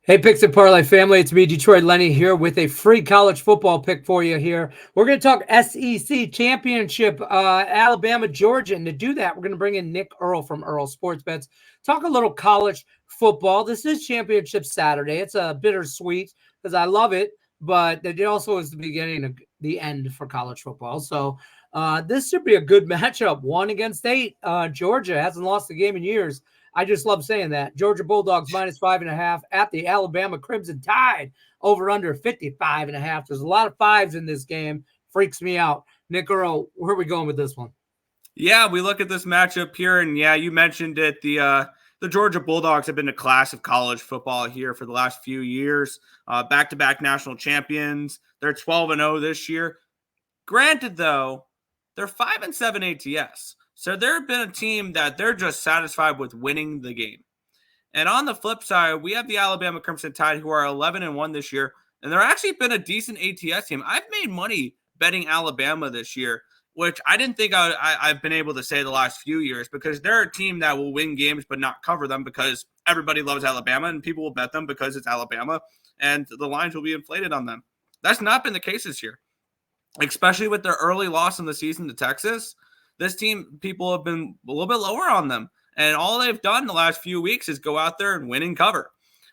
Hey, Picks and Parlay family, it's me, Detroit Lenny, here with a free college football pick for you here. We're going to talk SEC Championship, Alabama, Georgia. And to do that, we're going to bring in Nick Earle from Earle Sports Bets. Talk a little college football. This is Championship Saturday. It's a bittersweet because I love it, but it also is the beginning of the end for college football. So this should be a good matchup. 1 against 8. Georgia hasn't lost a game in years. I just love saying that. Georgia Bulldogs -5.5 at the Alabama Crimson Tide over under 55.5. There's a lot of fives in this game. Freaks me out. Nick Earle, where are we going with this one? Yeah, we look at this matchup here, and yeah, you mentioned it. The Georgia Bulldogs have been a class of college football here for the last few years. Back-to-back national champions. They're 12-0 this year. Granted, though, they're 5-7 ATS. So they've been a team that they're just satisfied with winning the game. And on the flip side, we have the Alabama Crimson Tide, who are 11-1 this year. And they're actually been a decent ATS team. I've made money betting Alabama this year, which I didn't think I've been able to say the last few years, because they're a team that will win games but not cover them because everybody loves Alabama and people will bet them because it's Alabama and the lines will be inflated on them. That's not been the case this year, especially with their early loss in the season to Texas. This team, people have been a little bit lower on them. And all they've done the last few weeks is go out there and win and cover.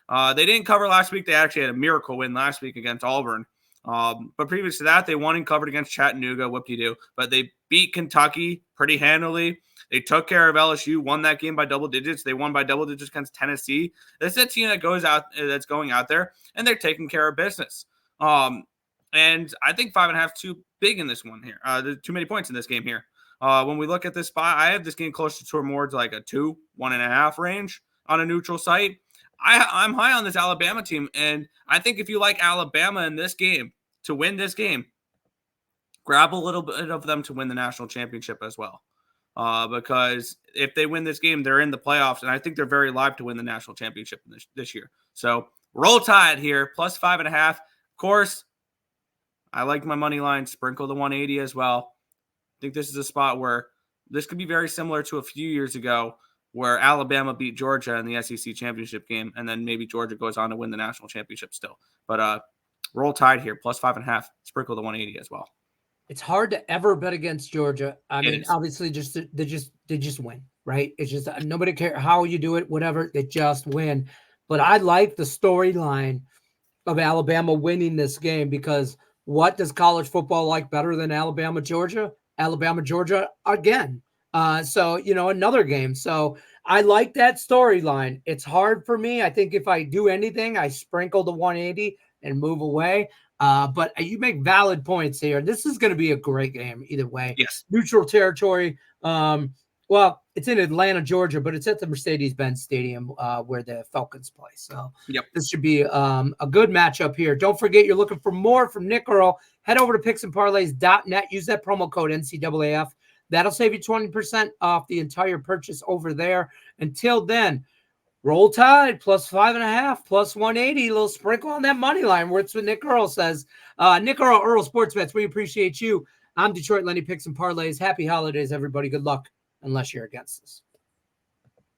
They didn't cover last week. They actually had a miracle win last week against Auburn. But previous to that, they won and covered against Chattanooga, whoop-de-doo. But they beat Kentucky pretty handily. They took care of LSU, won that game by double digits. They won by double digits against Tennessee. This is a team that's going out there, and they're taking care of business. And I think 5.5 is too big in this one here. There's too many points in this game here. When we look at this spot, I have this game closer to more to like a 2, 1.5 range on a neutral site. I'm high on this Alabama team, and I think if you like Alabama in this game to win this game, grab a little bit of them to win the national championship as well. Because if they win this game, they're in the playoffs, and I think they're very live to win the national championship this year. So Roll Tide here, +5.5. Of course, I like my money line, sprinkle the 180 as well. I think this is a spot where this could be very similar to a few years ago where Alabama beat Georgia in the SEC championship game, and then maybe Georgia goes on to win the national championship still. But Roll Tide here, +5.5, sprinkle the 180 as well. It's hard to ever bet against Georgia. I mean, obviously, they just win, right? It's just nobody cares how you do it, whatever. They just win. But I like the storyline of Alabama winning this game, because what does college football like better than Alabama, Georgia? Alabama, Georgia again. So, another game. So I like that storyline. It's hard for me. I think if I do anything, I sprinkle the 180 and move away. But you make valid points here. This is going to be a great game either way. Yes. Neutral territory. Well, it's in Atlanta, Georgia, but it's at the Mercedes-Benz Stadium where the Falcons play. So This should be a good matchup here. Don't forget, you're looking for more from Nick Earle. Head over to picksandparlays.net. Use that promo code NCAAF. That'll save you 20% off the entire purchase over there. Until then, Roll Tide, +5.5, +180. A little sprinkle on that money line. That's what Nick Earle says. Nick Earle, Earle Sports Bets. We appreciate you. I'm Detroit Lenny, Picks and Parlays. Happy holidays, everybody. Good luck, unless you're against us.